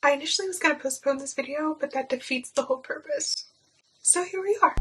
I initially was going to postpone this video, but that defeats the whole purpose. So here we are.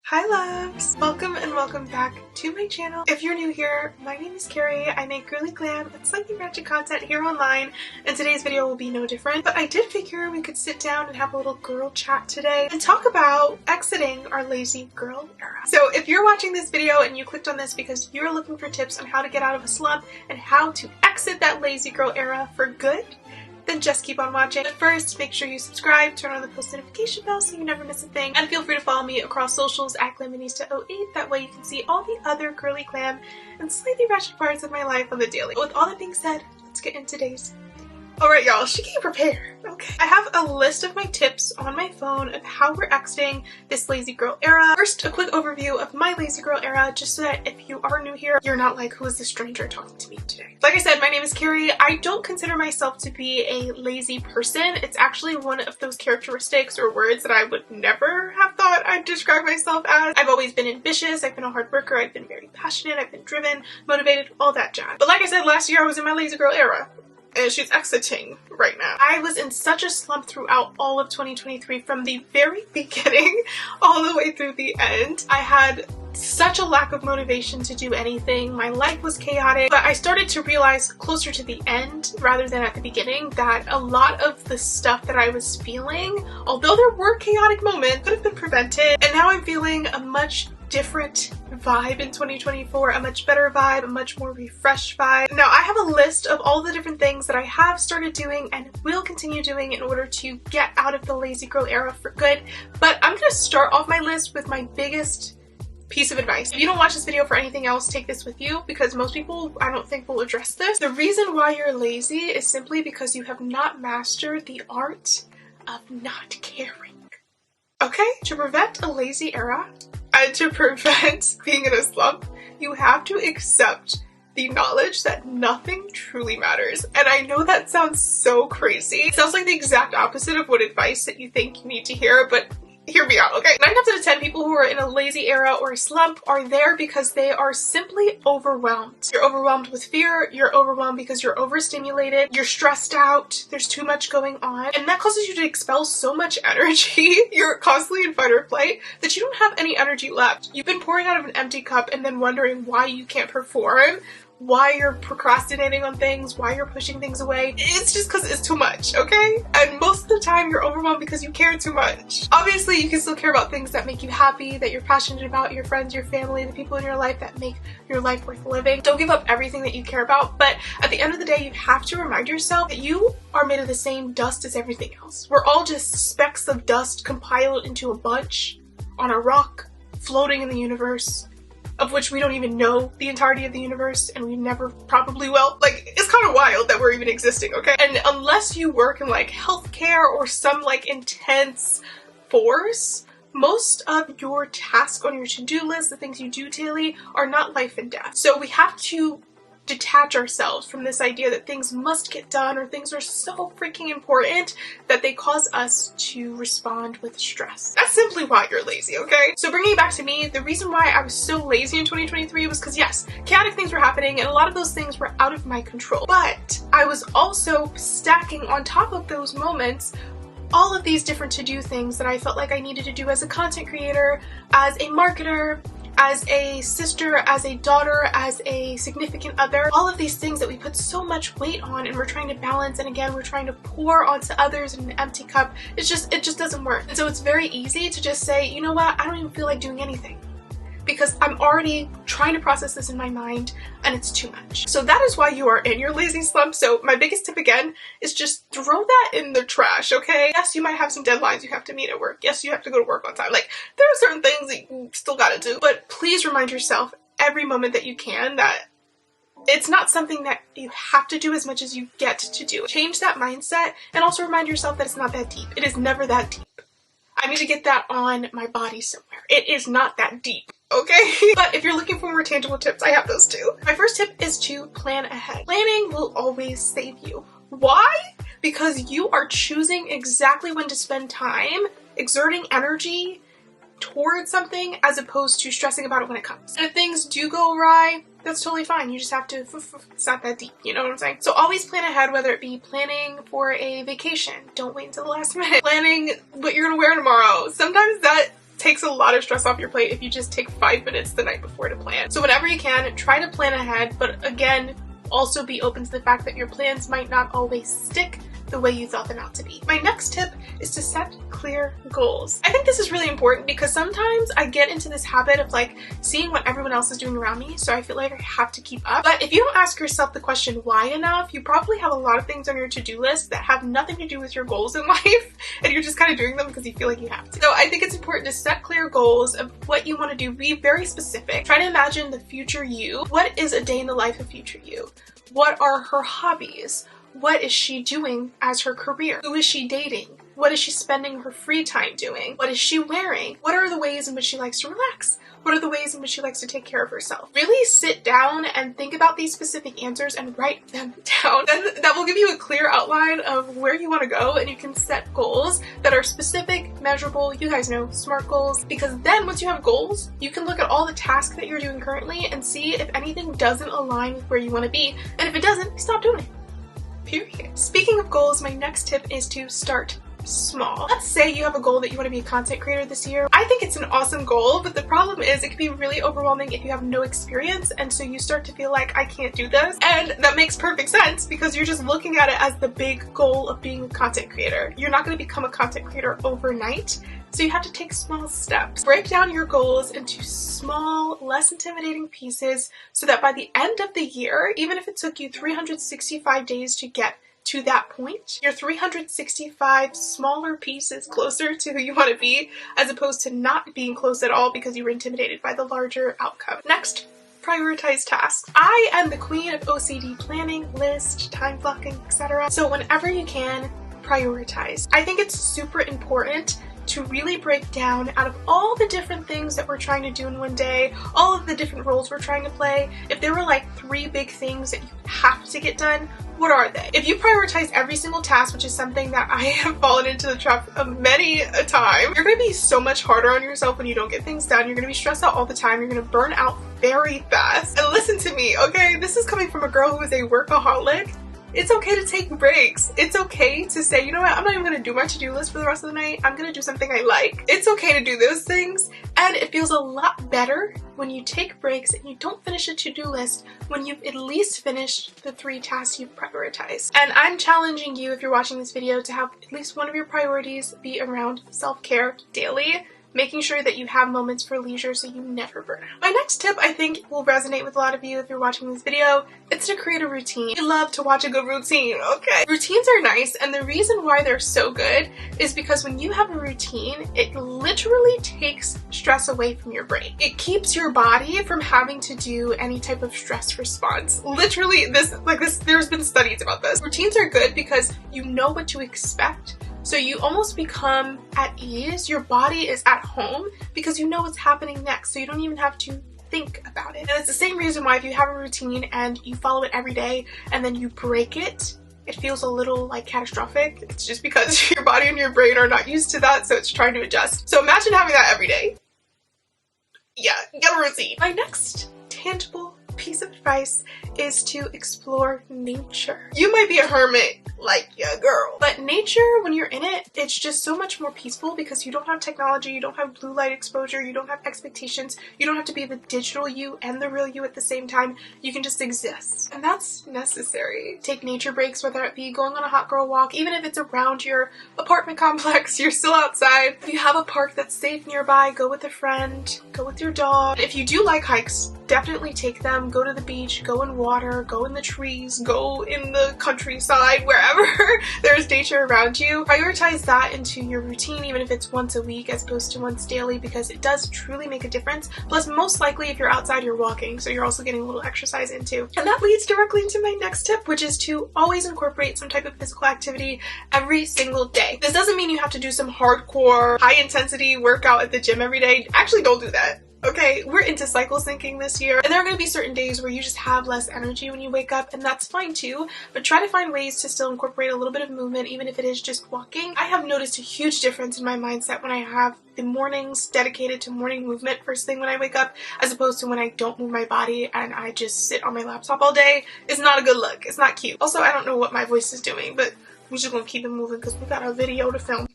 Hi loves! Welcome and welcome back to my channel. If you're new here, my name is Carrie. I make girly glam and slightly ratchet content here online, and today's video will be no different. But I did figure we could sit down and have a little girl chat today and talk about exiting our lazy girl era. So if you're watching this video and you clicked on this because you're looking for tips on how to get out of a slump and how to exit that lazy girl era for good, then just keep on watching. But first, make sure you subscribe, turn on the post notification bell so you never miss a thing, and feel free to follow me across socials at Glaminista08. That way you can see all the other girly glam and slightly ratchet parts of my life on the daily. With all that being said, let's get into today's. Alright y'all, she came prepared, okay? I have a list of my tips on my phone of how we're exiting this lazy girl era. First, a quick overview of my lazy girl era, just so that if you are new here, you're not like, who is this stranger talking to me today? Like I said, my name is Carrie. I don't consider myself to be a lazy person. It's actually one of those characteristics or words that I would never have thought I'd describe myself as. I've always been ambitious, I've been a hard worker, I've been very passionate, I've been driven, motivated, all that jazz. But like I said, last year I was in my lazy girl era. And she's exiting right now. I was in such a slump throughout all of 2023, from the very beginning all the way through the end. I had such a lack of motivation to do anything. My life was chaotic, but I started to realize closer to the end rather than at the beginning that a lot of the stuff that I was feeling, although there were chaotic moments, could have been prevented. And now I'm feeling a much different vibe in 2024, a much better vibe, a much more refreshed vibe. Now I have a list of all the different things that I have started doing and will continue doing in order to get out of the lazy girl era for good, but I'm gonna start off my list with my biggest piece of advice. If you don't watch this video for anything else, take this with you, because most people I don't think will address this. The reason why you're lazy is simply because you have not mastered the art of not caring. Okay? To prevent a lazy era, and to prevent being in a slump, you have to accept the knowledge that nothing truly matters. And I know that sounds so crazy. It sounds like the exact opposite of what advice that you think you need to hear, but hear me out, okay? 9 times out of 10 people who are in a lazy era or a slump are there because they are simply overwhelmed. You're overwhelmed with fear, you're overwhelmed because you're overstimulated, you're stressed out, there's too much going on, and that causes you to expel so much energy. You're constantly in fight or flight that you don't have any energy left. You've been pouring out of an empty cup and then wondering why you can't perform, why you're procrastinating on things, why you're pushing things away. It's just because it's too much, okay? And most of the time you're overwhelmed because you care too much. Obviously you can still care about things that make you happy, that you're passionate about, your friends, your family, the people in your life that make your life worth living. Don't give up everything that you care about, but at the end of the day you have to remind yourself that you are made of the same dust as everything else. We're all just specks of dust compiled into a bunch on a rock floating in the universe, of which we don't even know the entirety of the universe, and we never probably will. Like, it's kind of wild that we're even existing, okay? And unless you work in like healthcare or some like intense force, most of your tasks on your to-do list, the things you do daily, are not life and death. So we have to detach ourselves from this idea that things must get done or things are so freaking important that they cause us to respond with stress. That's simply why you're lazy, okay? So bringing it back to me, the reason why I was so lazy in 2023 was because yes, chaotic things were happening and a lot of those things were out of my control, but I was also stacking on top of those moments all of these different to-do things that I felt like I needed to do as a content creator, as a marketer, as a sister, as a daughter, as a significant other. All of these things that we put so much weight on and we're trying to balance, and again we're trying to pour onto others in an empty cup. It just doesn't work. And so it's very easy to just say, you know what, I don't even feel like doing anything, because I'm already trying to process this in my mind and it's too much. So that is why you are in your lazy slump. So my biggest tip again is just throw that in the trash, okay? Yes, you might have some deadlines you have to meet at work. Yes, you have to go to work on time. Like, there are certain things that you still gotta do, but please remind yourself every moment that you can that it's not something that you have to do as much as you get to do. Change that mindset and also remind yourself that it's not that deep. It is never that deep. I need to get that on my body somewhere. It is not that deep, okay? But if you're looking for more tangible tips, I have those too. My first tip is to plan ahead. Planning will always save you. Why? Because you are choosing exactly when to spend time, exerting energy, towards something as opposed to stressing about it when it comes. And if things do go awry, that's totally fine. You just have to, it's not that deep, you know what I'm saying? So always plan ahead, whether it be planning for a vacation. Don't wait until the last minute. Planning what you're gonna wear tomorrow. Sometimes that takes a lot of stress off your plate if you just take 5 minutes the night before to plan. So whenever you can, try to plan ahead, but again, also be open to the fact that your plans might not always stick the way you thought them out to be. My next tip is to set clear goals. I think this is really important because sometimes I get into this habit of like seeing what everyone else is doing around me, so I feel like I have to keep up. But if you don't ask yourself the question why enough, you probably have a lot of things on your to-do list that have nothing to do with your goals in life, and you're just kind of doing them because you feel like you have to. So I think it's important to set clear goals of what you want to do. Be very specific. Try to imagine the future you. What is a day in the life of future you? What are her hobbies? What is she doing as her career? Who is she dating? What is she spending her free time doing? What is she wearing? What are the ways in which she likes to relax? What are the ways in which she likes to take care of herself? Really sit down and think about these specific answers and write them down. Then that will give you a clear outline of where you want to go, and you can set goals that are specific, measurable, you guys know, SMART goals. Because then once you have goals, you can look at all the tasks that you're doing currently and see if anything doesn't align with where you want to be. And if it doesn't, stop doing it. Period. Speaking of goals, my next tip is to start small. Let's say you have a goal that you want to be a content creator this year. I think it's an awesome goal, but the problem is it can be really overwhelming if you have no experience, and so you start to feel like I can't do this. And that makes perfect sense because you're just looking at it as the big goal of being a content creator. You're not going to become a content creator overnight. So you have to take small steps. Break down your goals into small, less intimidating pieces so that by the end of the year, even if it took you 365 days to get to that point, you're 365 smaller pieces closer to who you want to be, as opposed to not being close at all because you were intimidated by the larger outcome. Next, prioritize tasks. I am the queen of OCD planning, list, time blocking, etc. So whenever you can, prioritize. I think it's super important to really break down out of all the different things that we're trying to do in one day, all of the different roles we're trying to play, if there were like 3 big things that you have to get done, what are they? If you prioritize every single task, which is something that I have fallen into the trap of many a time, you're going to be so much harder on yourself when you don't get things done. You're going to be stressed out all the time. You're going to burn out very fast. And listen to me, okay? This is coming from a girl who is a workaholic. It's okay to take breaks. It's okay to say, you know what, I'm not even gonna do my to-do list for the rest of the night. I'm gonna do something I like. It's okay to do those things. And it feels a lot better when you take breaks and you don't finish a to-do list when you've at least finished the 3 tasks you've prioritized. And I'm challenging you, if you're watching this video, to have at least one of your priorities be around self-care daily, making sure that you have moments for leisure so you never burn out. My next tip I think will resonate with a lot of you if you're watching this video. It's to create a routine. I love to watch a good routine, okay? Routines are nice, and the reason why they're so good is because when you have a routine, it literally takes stress away from your brain. It keeps your body from having to do any type of stress response. Literally, there's been studies about this. Routines are good because you know what to expect. So you almost become at ease. Your body is at home because you know what's happening next. So you don't even have to think about it. And it's the same reason why if you have a routine and you follow it every day and then you break it, it feels a little like catastrophic. It's just because your body and your brain are not used to that, so it's trying to adjust. So imagine having that every day. Yeah, get a routine. My next tangible piece of advice is to explore nature. You might be a hermit like your girl, but nature, when you're in it, it's just so much more peaceful because you don't have technology, you don't have blue light exposure, you don't have expectations, you don't have to be the digital you and the real you at the same time. You can just exist, and that's necessary. Take nature breaks, whether it be going on a hot girl walk, even if it's around your apartment complex, you're still outside. If you have a park that's safe nearby, go with a friend, go with your dog. If you do like hikes, definitely take them. Go to the beach, go in water, go in the trees, go in the countryside, wherever there's nature around you. Prioritize that into your routine, even if it's once a week as opposed to once daily, because it does truly make a difference. Plus, most likely if you're outside, you're walking, so you're also getting a little exercise in too. And that leads directly into my next tip, which is to always incorporate some type of physical activity every single day. This doesn't mean you have to do some hardcore, high intensity workout at the gym every day. Actually, don't do that. Okay, we're into cycle syncing this year, and there are going to be certain days where you just have less energy when you wake up, and that's fine too, but try to find ways to still incorporate a little bit of movement, even if it is just walking. I have noticed a huge difference in my mindset when I have the mornings dedicated to morning movement first thing when I wake up, as opposed to when I don't move my body and I just sit on my laptop all day. It's not a good look. It's not cute. Also, I don't know what my voice is doing, but we're just gonna keep it moving because we got a video to film.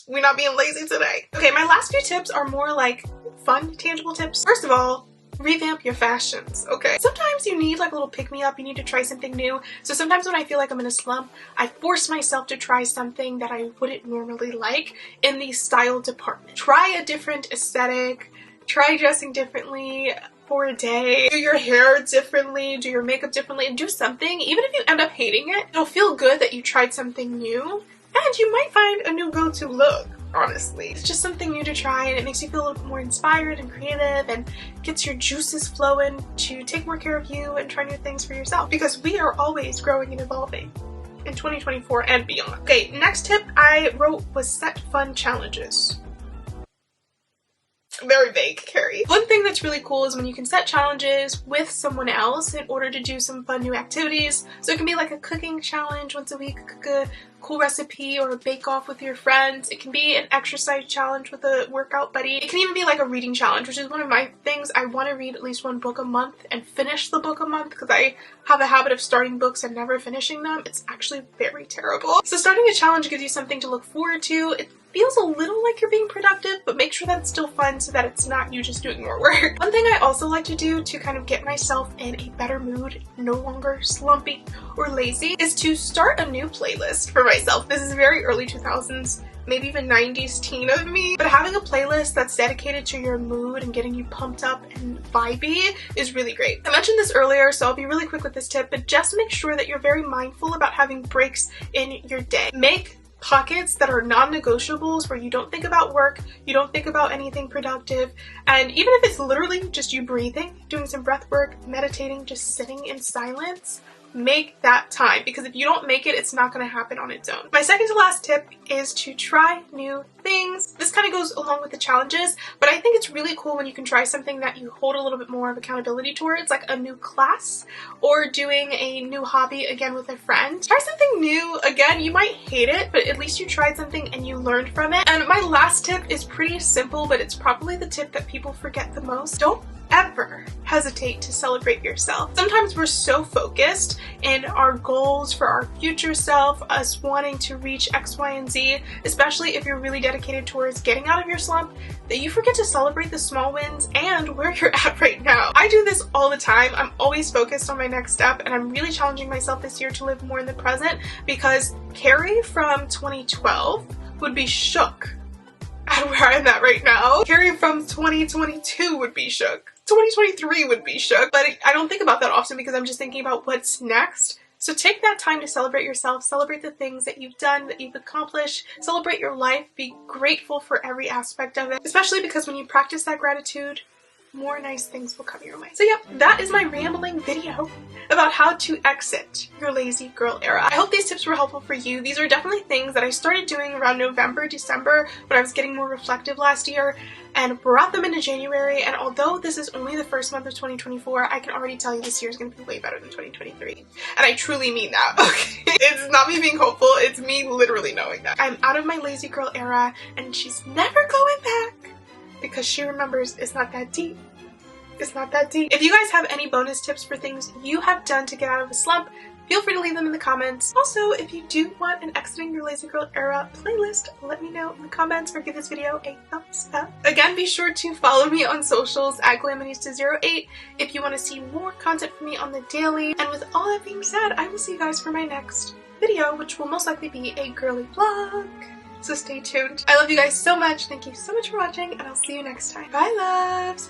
We're not being lazy today. Okay, my last few tips are more like fun, tangible tips. First of all, revamp your fashions, okay? Sometimes you need like a little pick-me-up, you need to try something new. So sometimes when I feel like I'm in a slump, I force myself to try something that I wouldn't normally like in the style department. Try a different aesthetic, try dressing differently for a day, do your hair differently, do your makeup differently, and do something. Even if you end up hating it, it'll feel good that you tried something new, and you might find a new go-to look. Honestly, it's just something new to try, and it makes you feel a little bit more inspired and creative and gets your juices flowing to take more care of you and try new things for yourself, because we are always growing and evolving in 2024 and beyond. Okay, next tip I wrote was set fun challenges. Very vague, Carrie. One thing that's really cool is when you can set challenges with someone else in order to do some fun new activities. So it can be like a cooking challenge once a week, cook a cool recipe, or a bake-off with your friends. It can be an exercise challenge with a workout buddy. It can even be like a reading challenge, which is one of my things. I want to read at least one book a month and finish the book a month because I have a habit of starting books and never finishing them. It's actually very terrible. So starting a challenge gives you something to look forward to. It feels a little like you're being productive, but make sure that it's still fun so that it's not you just doing more work. One thing I also like to do to kind of get myself in a better mood, no longer slumpy or lazy, is to start a new playlist for myself. This is very early 2000s, maybe even 90s teen of me, but having a playlist that's dedicated to your mood and getting you pumped up and vibey is really great. I mentioned this earlier, so I'll be really quick with this tip, but just make sure that you're very mindful about having breaks in your day. Make pockets that are non-negotiables where you don't think about work, you don't think about anything productive, and even if it's literally just you breathing, doing some breath work, meditating, just sitting in silence, make that time, because if you don't make it, it's not going to happen on its own. My second to last tip is to try new things. This kind of goes along with the challenges, but I think it's really cool when you can try something that you hold a little bit more of accountability towards, like a new class or doing a new hobby again with a friend. Try something new. Again, you might hate it, but at least you tried something and you learned from it. And my last tip is pretty simple, but it's probably the tip that people forget the most. Don't ever hesitate to celebrate yourself. Sometimes we're so focused in our goals for our future self, us wanting to reach X, Y, and Z, especially if you're really dedicated towards getting out of your slump, that you forget to celebrate the small wins and where you're at right now. I do this all the time. I'm always focused on my next step, and I'm really challenging myself this year to live more in the present, because Carrie from 2012 would be shook at where I'm at right now. Carrie from 2022 would be shook. 2023 would be shook, but I don't think about that often because I'm just thinking about what's next. So take that time to celebrate yourself, celebrate the things that you've done, that you've accomplished, celebrate your life, be grateful for every aspect of it, especially because when you practice that gratitude, more nice things will come your way. So yep, that is my rambling video about how to exit your lazy girl era. I hope these tips were helpful for you. These are definitely things that I started doing around November, December, when I was getting more reflective last year, and brought them into January. And although this is only the first month of 2024, I can already tell you this year is going to be way better than 2023. And I truly mean that, okay? It's not me being hopeful, it's me literally knowing that. I'm out of my lazy girl era, and she's never going back, because she remembers it's not that deep. It's not that deep. If you guys have any bonus tips for things you have done to get out of a slump, feel free to leave them in the comments. Also, if you do want an Exiting Your Lazy Girl Era playlist, let me know in the comments or give this video a thumbs up. Again, be sure to follow me on socials at Glamonista08 if you want to see more content from me on the daily. And with all that being said, I will see you guys for my next video, which will most likely be a girly vlog. So stay tuned. I love you guys so much. Thank you so much for watching, and I'll see you next time. Bye, loves!